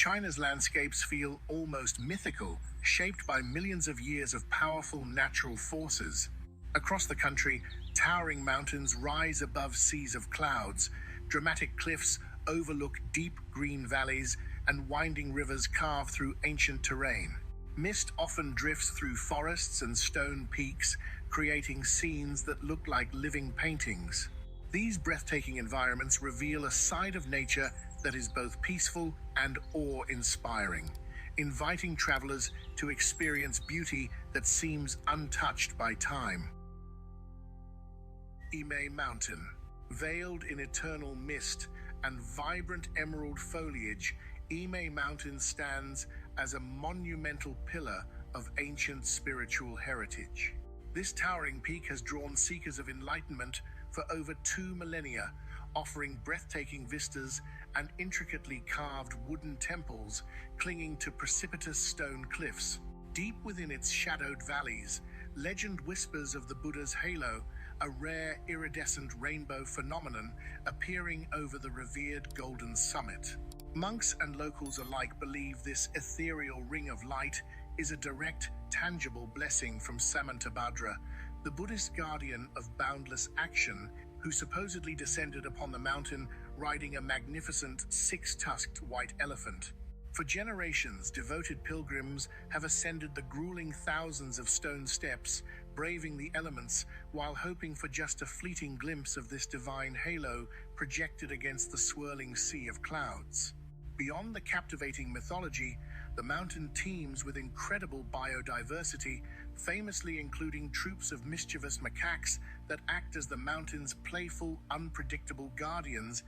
China's landscapes feel almost mythical, shaped by millions of years of powerful natural forces. Across the country, towering mountains rise above seas of clouds, dramatic cliffs overlook deep green valleys, and winding rivers carve through ancient terrain. Mist often drifts through forests and stone peaks, creating scenes that look like living paintings. These breathtaking environments reveal a side of nature that is both peaceful and awe-inspiring, inviting travelers to experience beauty that seems untouched by time. Emei Mountain. Veiled in eternal mist and vibrant emerald foliage, Emei Mountain stands as a monumental pillar of ancient spiritual heritage. This towering peak has drawn seekers of enlightenment for over 2 millennia, offering breathtaking vistas and intricately carved wooden temples clinging to precipitous stone cliffs. Deep within its shadowed valleys, legend whispers of the Buddha's halo, a rare iridescent rainbow phenomenon appearing over the revered golden summit. Monks and locals alike believe this ethereal ring of light is a direct, tangible blessing from Samantabhadra, the Buddhist guardian of boundless action, who supposedly descended upon the mountain riding a magnificent six-tusked white elephant. For generations, devoted pilgrims have ascended the grueling thousands of stone steps, braving the elements while hoping for just a fleeting glimpse of this divine halo projected against the swirling sea of clouds. Beyond the captivating mythology, the mountain teems with incredible biodiversity, famously including troops of mischievous macaques that act as the mountain's playful, unpredictable guardians.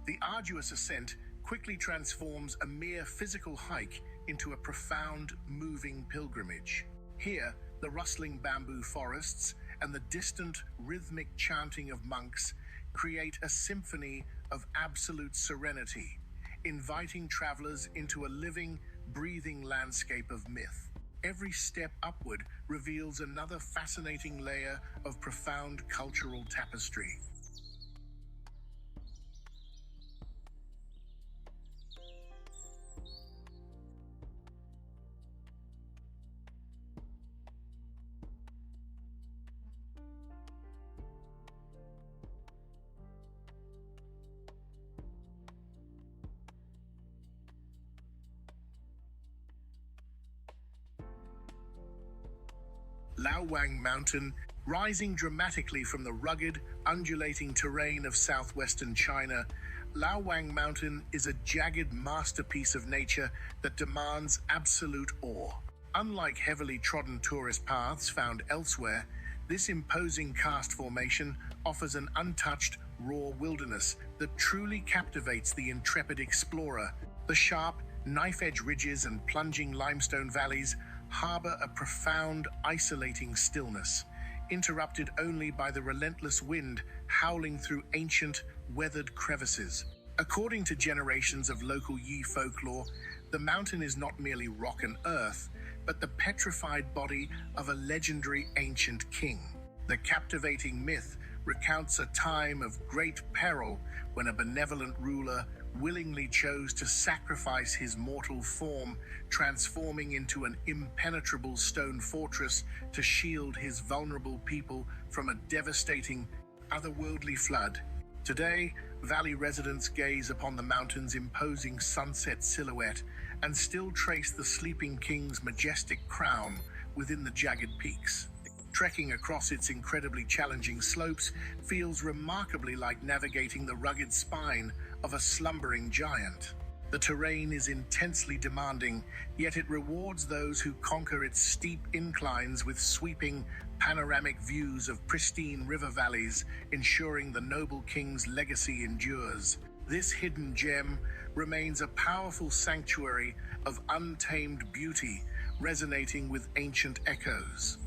The arduous ascent quickly transforms a mere physical hike into a profound, moving pilgrimage. Here, the rustling bamboo forests and the distant, rhythmic chanting of monks create a symphony of absolute serenity, inviting travelers into a living, breathing landscape of myth. Every step upward reveals another fascinating layer of profound cultural tapestry. Wang Mountain, rising dramatically from the rugged, undulating terrain of southwestern China, Wang Mountain is a jagged masterpiece of nature that demands absolute awe. Unlike heavily trodden tourist paths found elsewhere, this imposing karst formation offers an untouched, raw wilderness that truly captivates the intrepid explorer. The sharp, knife-edge ridges and plunging limestone valleys harbor a profound, isolating stillness, interrupted only by the relentless wind howling through ancient, weathered crevices. According to generations of local Yi folklore, the mountain is not merely rock and earth, but the petrified body of a legendary ancient king. The captivating myth recounts a time of great peril when a benevolent ruler willingly chose to sacrifice his mortal form, transforming into an impenetrable stone fortress to shield his vulnerable people from a devastating, otherworldly flood. Today, valley residents gaze upon the mountain's imposing sunset silhouette and still trace the sleeping king's majestic crown within the jagged peaks. Trekking across its incredibly challenging slopes feels remarkably like navigating the rugged spine of a slumbering giant. The terrain is intensely demanding, yet it rewards those who conquer its steep inclines with sweeping, panoramic views of pristine river valleys, ensuring the noble king's legacy endures. This hidden gem remains a powerful sanctuary of untamed beauty, resonating with ancient echoes.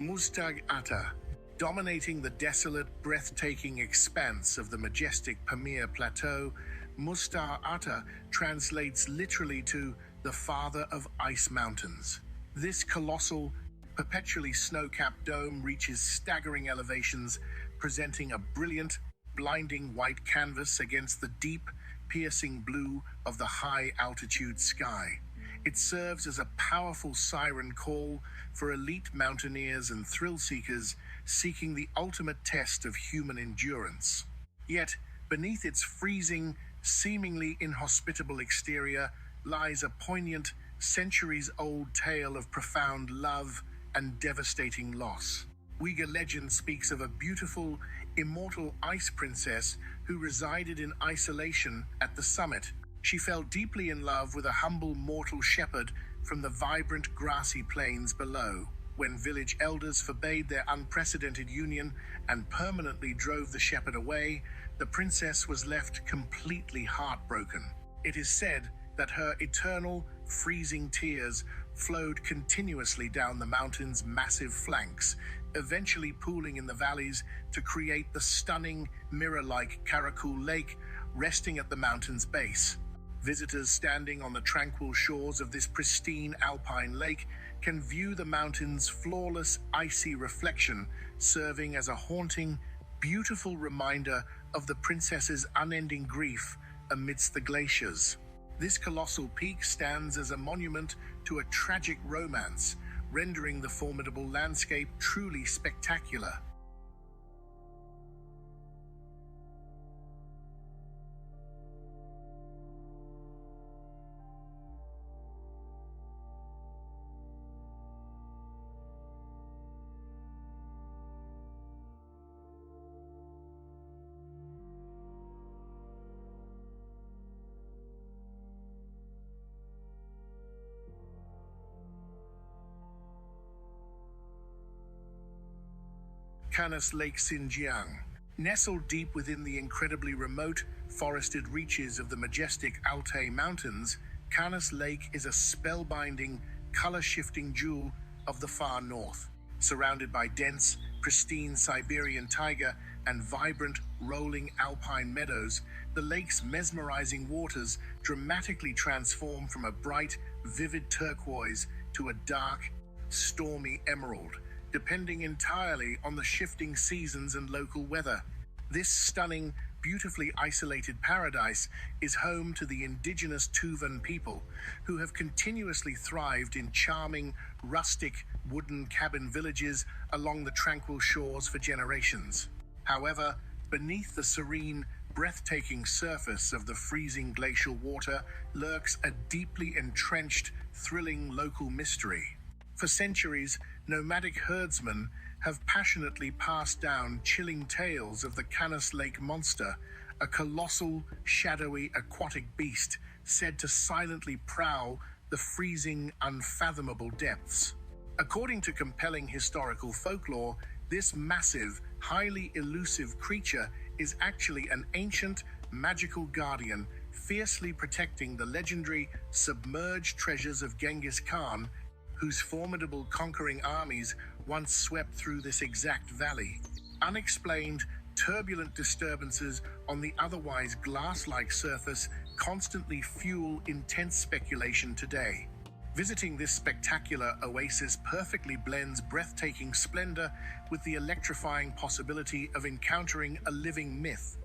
Muztagh Ata. Dominating the desolate, breathtaking expanse of the majestic Pamir Plateau, Muztagh Ata translates literally to the father of ice mountains. This colossal, perpetually snow-capped dome reaches staggering elevations, presenting a brilliant, blinding white canvas against the deep, piercing blue of the high-altitude sky. It serves as a powerful siren call for elite mountaineers and thrill-seekers seeking the ultimate test of human endurance. Yet, beneath its freezing, seemingly inhospitable exterior lies a poignant, centuries-old tale of profound love and devastating loss. Uyghur legend speaks of a beautiful, immortal ice princess who resided in isolation at the summit. She fell deeply in love with a humble mortal shepherd from the vibrant grassy plains below. When village elders forbade their unprecedented union and permanently drove the shepherd away, the princess was left completely heartbroken. It is said that her eternal, freezing tears flowed continuously down the mountain's massive flanks, eventually pooling in the valleys to create the stunning, mirror-like Karakul Lake resting at the mountain's base. Visitors standing on the tranquil shores of this pristine alpine lake can view the mountain's flawless, icy reflection, serving as a haunting, beautiful reminder of the princess's unending grief amidst the glaciers. This colossal peak stands as a monument to a tragic romance, rendering the formidable landscape truly spectacular. Kanas Lake Xinjiang. Nestled deep within the incredibly remote, forested reaches of the majestic Altai Mountains, Kanas Lake is a spellbinding, color-shifting jewel of the far north. Surrounded by dense, pristine Siberian taiga and vibrant, rolling alpine meadows, the lake's mesmerizing waters dramatically transform from a bright, vivid turquoise to a dark, stormy emerald, depending entirely on the shifting seasons and local weather. This stunning, beautifully isolated paradise is home to the indigenous Tuvan people, who have continuously thrived in charming, rustic, wooden cabin villages along the tranquil shores for generations. However, beneath the serene, breathtaking surface of the freezing glacial water lurks a deeply entrenched, thrilling local mystery. For centuries, nomadic herdsmen have passionately passed down chilling tales of the Kanas Lake monster, a colossal, shadowy, aquatic beast said to silently prowl the freezing, unfathomable depths. According to compelling historical folklore, this massive, highly elusive creature is actually an ancient, magical guardian, fiercely protecting the legendary, submerged treasures of Genghis Khan, whose formidable conquering armies once swept through this exact valley. Unexplained, turbulent disturbances on the otherwise glass-like surface constantly fuel intense speculation today. Visiting this spectacular oasis perfectly blends breathtaking splendor with the electrifying possibility of encountering a living myth.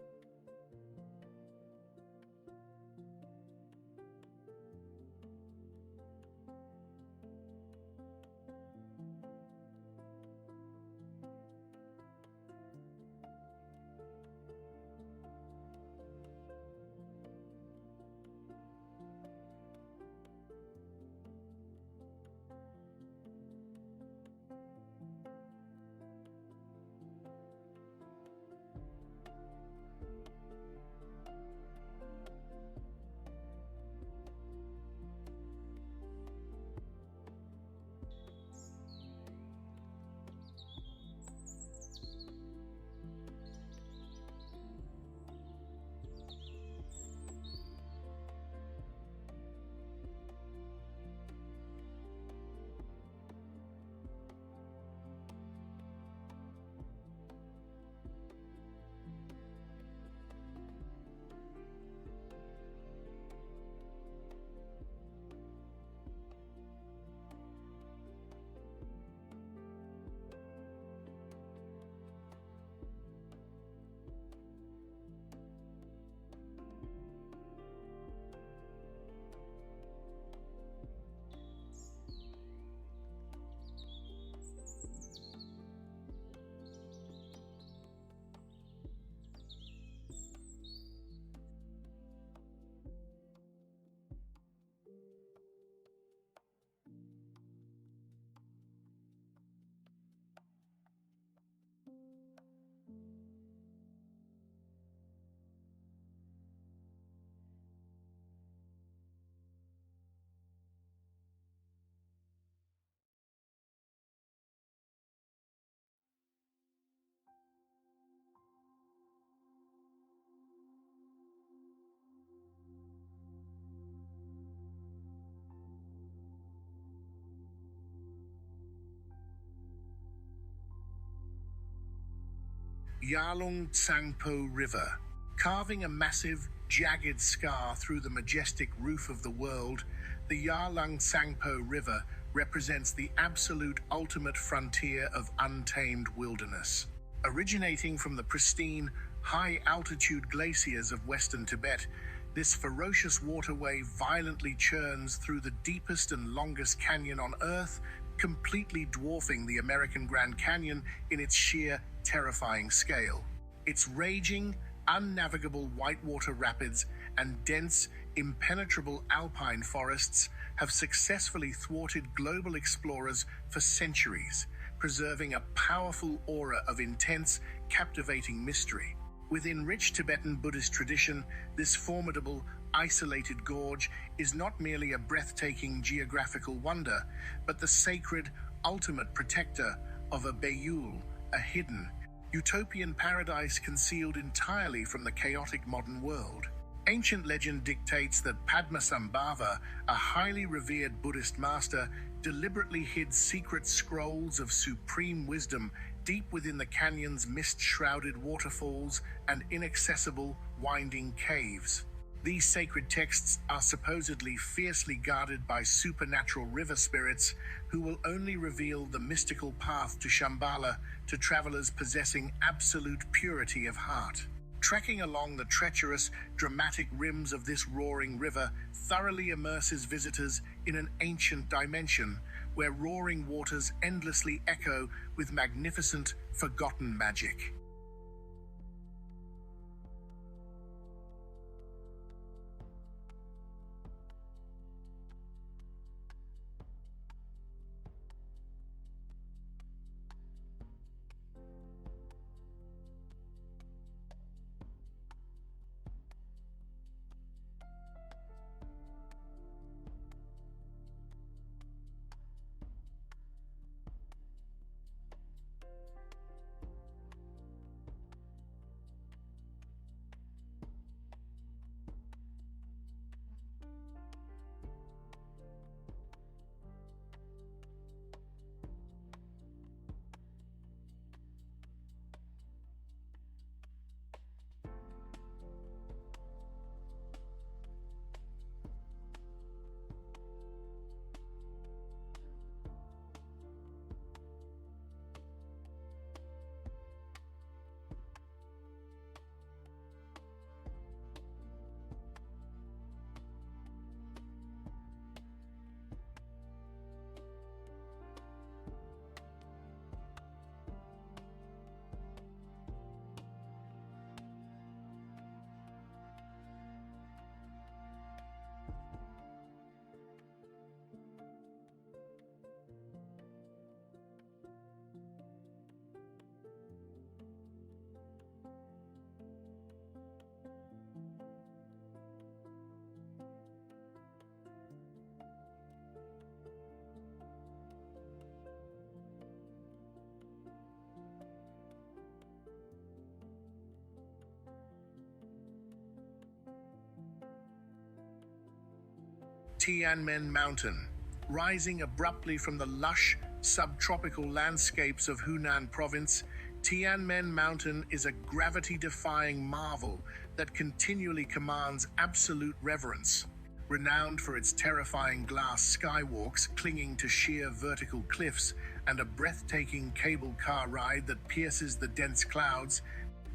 Yarlung Tsangpo River. Carving a massive, jagged scar through the majestic roof of the world, the Yarlung Tsangpo River represents the absolute ultimate frontier of untamed wilderness. Originating from the pristine, high-altitude glaciers of western Tibet, this ferocious waterway violently churns through the deepest and longest canyon on Earth, completely dwarfing the American Grand Canyon in its sheer, terrifying scale. Its raging, unnavigable whitewater rapids and dense, impenetrable alpine forests have successfully thwarted global explorers for centuries, preserving a powerful aura of intense, captivating mystery. Within rich Tibetan Buddhist tradition, this formidable, isolated gorge is not merely a breathtaking geographical wonder, but the sacred, ultimate protector of a Bayul, a hidden, utopian paradise concealed entirely from the chaotic modern world. Ancient legend dictates that Padmasambhava, a highly revered Buddhist master, deliberately hid secret scrolls of supreme wisdom deep within the canyon's mist-shrouded waterfalls and inaccessible, winding caves. These sacred texts are supposedly fiercely guarded by supernatural river spirits who will only reveal the mystical path to Shambhala to travelers possessing absolute purity of heart. Trekking along the treacherous, dramatic rims of this roaring river thoroughly immerses visitors in an ancient dimension where roaring waters endlessly echo with magnificent, forgotten magic. Tianmen Mountain. Rising abruptly from the lush, subtropical landscapes of Hunan Province, Tianmen Mountain is a gravity-defying marvel that continually commands absolute reverence. Renowned for its terrifying glass skywalks clinging to sheer vertical cliffs and a breathtaking cable car ride that pierces the dense clouds,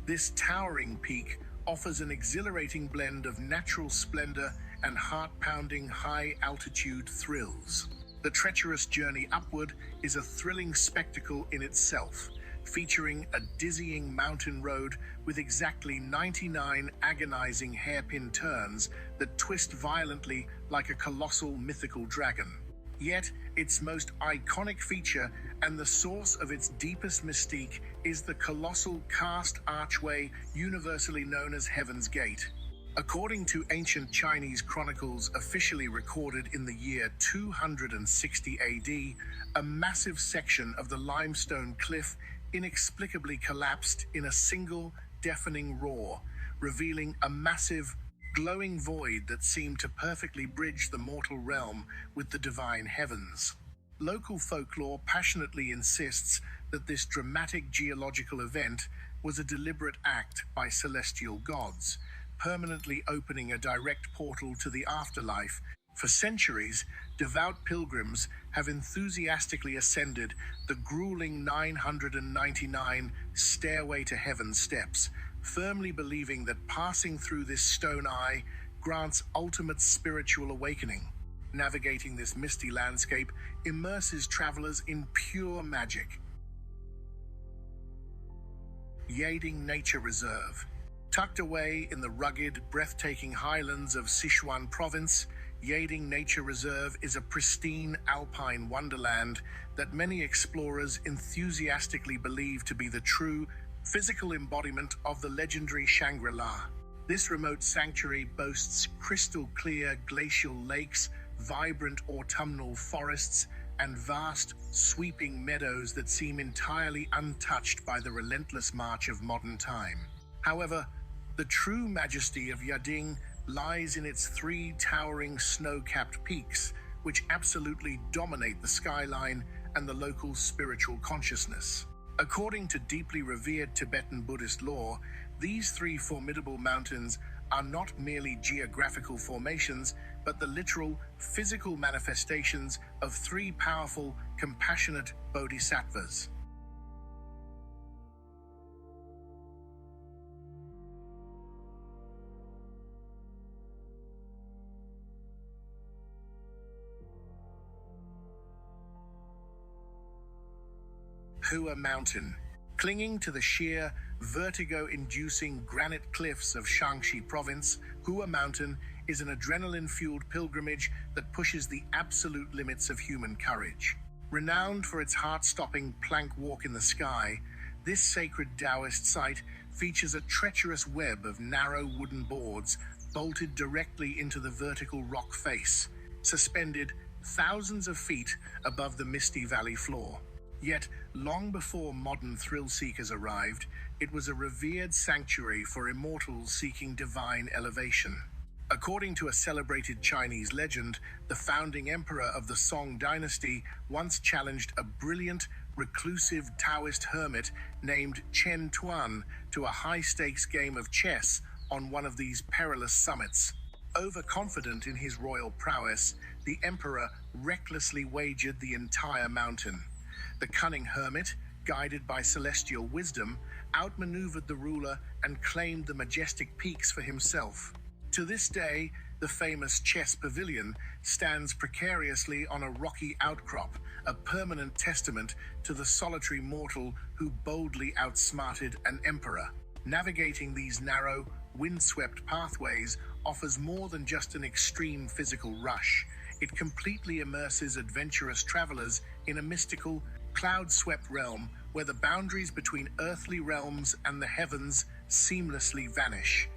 this towering peak offers an exhilarating blend of natural splendor and heart-pounding high-altitude thrills. The treacherous journey upward is a thrilling spectacle in itself, featuring a dizzying mountain road with exactly 99 agonizing hairpin turns that twist violently like a colossal mythical dragon. Yet, its most iconic feature and the source of its deepest mystique is the colossal cast archway universally known as Heaven's Gate. According to ancient Chinese chronicles officially recorded in the year 260 AD, a massive section of the limestone cliff inexplicably collapsed in a single, deafening roar, revealing a massive, glowing void that seemed to perfectly bridge the mortal realm with the divine heavens. Local folklore passionately insists that this dramatic geological event, was a deliberate act by celestial gods, permanently opening a direct portal to the afterlife. For centuries, devout pilgrims have enthusiastically ascended the grueling 999 Stairway to Heaven steps, firmly believing that passing through this stone eye grants ultimate spiritual awakening. Navigating this misty landscape immerses travelers in pure magic. Yading Nature Reserve. Tucked away in the rugged, breathtaking highlands of Sichuan Province, Yading Nature Reserve is a pristine alpine wonderland that many explorers enthusiastically believe to be the true, physical embodiment of the legendary Shangri-La. This remote sanctuary boasts crystal-clear glacial lakes, vibrant autumnal forests, and vast, sweeping meadows that seem entirely untouched by the relentless march of modern time. However, the true majesty of Yading lies in its three towering snow-capped peaks, which absolutely dominate the skyline and the local spiritual consciousness. According to deeply revered Tibetan Buddhist lore, these three formidable mountains are not merely geographical formations, but the literal, physical manifestations of three powerful, compassionate bodhisattvas. Hua Mountain. Clinging to the sheer, vertigo-inducing granite cliffs of Shaanxi Province, Hua Mountain is an adrenaline-fueled pilgrimage that pushes the absolute limits of human courage. Renowned for its heart-stopping plank walk in the sky, this sacred Taoist site features a treacherous web of narrow wooden boards bolted directly into the vertical rock face, suspended thousands of feet above the misty valley floor. Yet, long before modern thrill-seekers arrived, it was a revered sanctuary for immortals seeking divine elevation. According to a celebrated Chinese legend, the founding emperor of the Song dynasty once challenged a brilliant, reclusive Taoist hermit named Chen Tuan to a high-stakes game of chess on one of these perilous summits. Overconfident in his royal prowess, the emperor recklessly wagered the entire mountain. The cunning hermit, guided by celestial wisdom, outmaneuvered the ruler and claimed the majestic peaks for himself. To this day, the famous chess pavilion stands precariously on a rocky outcrop, a permanent testament to the solitary mortal who boldly outsmarted an emperor. Navigating these narrow, windswept pathways offers more than just an extreme physical rush. It completely immerses adventurous travelers in a mystical, cloud-swept realm where the boundaries between earthly realms and the heavens seamlessly vanish.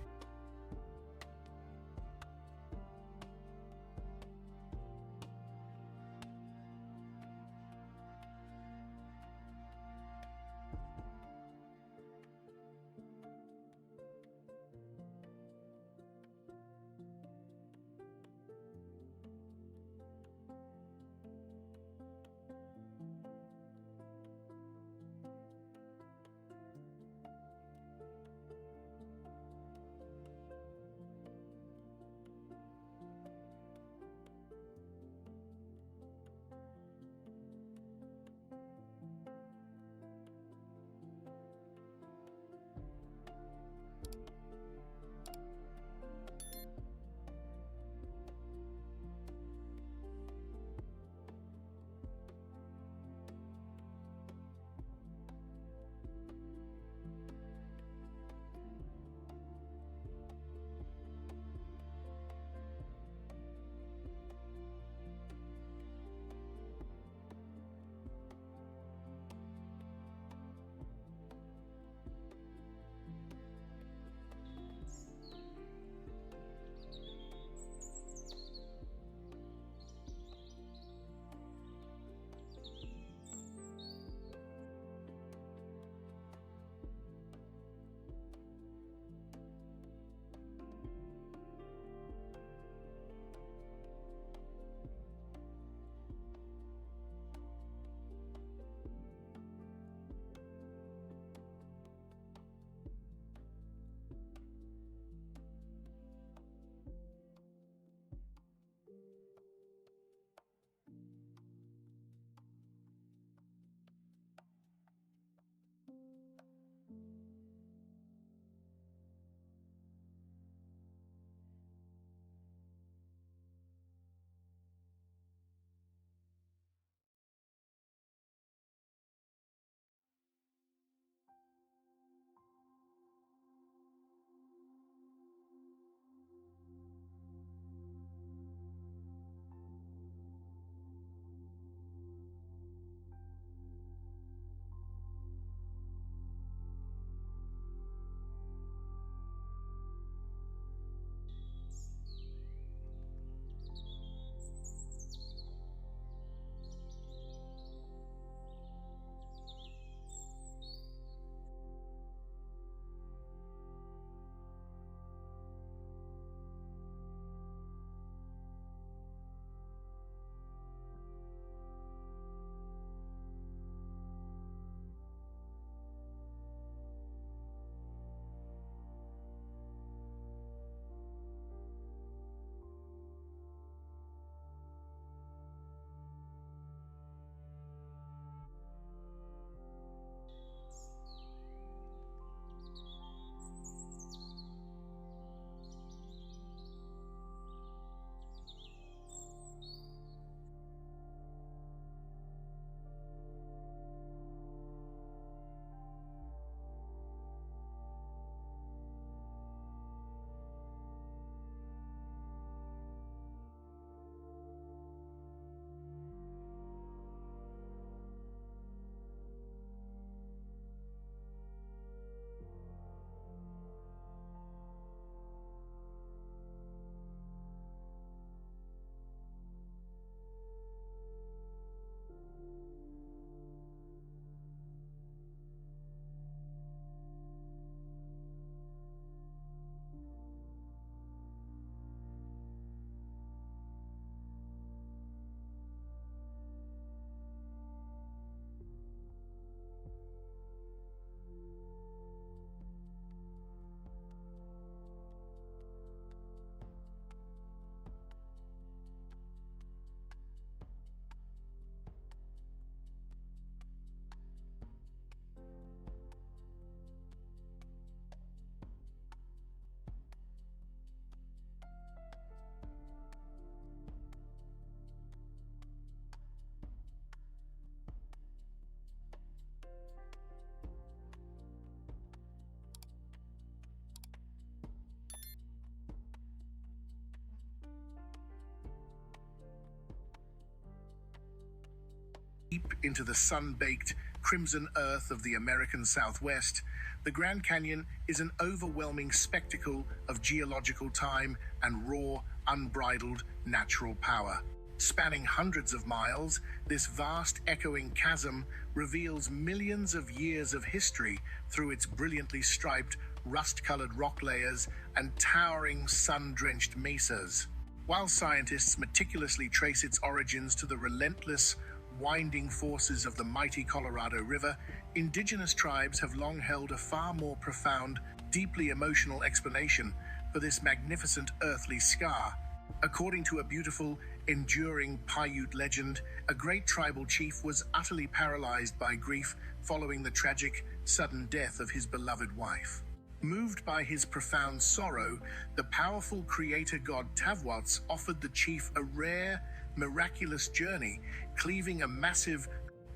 Deep into the sun-baked, crimson earth of the American Southwest, the Grand Canyon is an overwhelming spectacle of geological time and raw, unbridled natural power. Spanning hundreds of miles, this vast echoing chasm reveals millions of years of history through its brilliantly striped, rust-colored rock layers and towering sun-drenched mesas. While scientists meticulously trace its origins to the relentless, winding forces of the mighty Colorado River, indigenous tribes have long held a far more profound, deeply emotional explanation for this magnificent earthly scar. According to a beautiful, enduring Paiute legend, a great tribal chief was utterly paralyzed by grief following the tragic, sudden death of his beloved wife. Moved by his profound sorrow, the powerful creator god Tavwots offered the chief a rare, miraculous journey, cleaving a massive,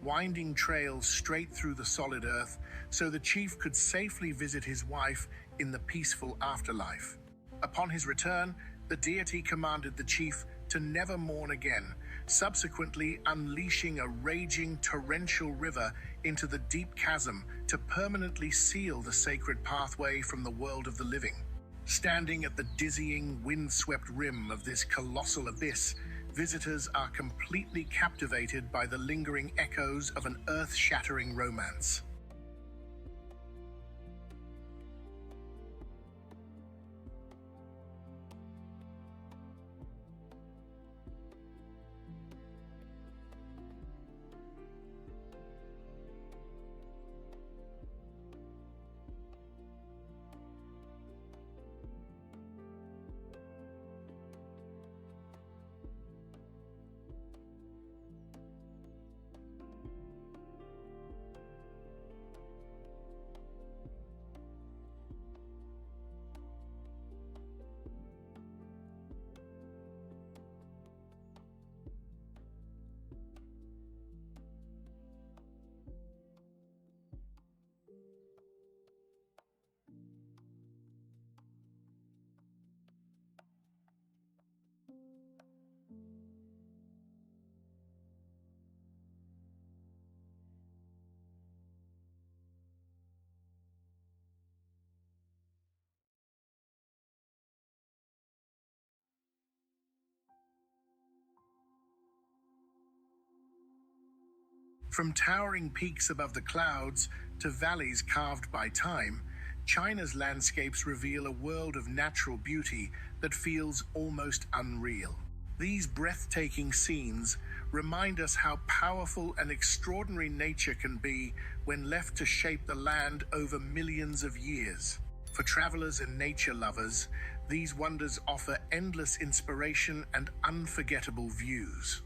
winding trail straight through the solid earth so the chief could safely visit his wife in the peaceful afterlife. Upon his return, the deity commanded the chief to never mourn again, subsequently unleashing a raging torrential river into the deep chasm to permanently seal the sacred pathway from the world of the living. Standing at the dizzying, wind-swept rim of this colossal abyss, visitors are completely captivated by the lingering echoes of an earth-shattering romance. From towering peaks above the clouds to valleys carved by time, China's landscapes reveal a world of natural beauty that feels almost unreal. These breathtaking scenes remind us how powerful and extraordinary nature can be when left to shape the land over millions of years. For travelers and nature lovers, these wonders offer endless inspiration and unforgettable views.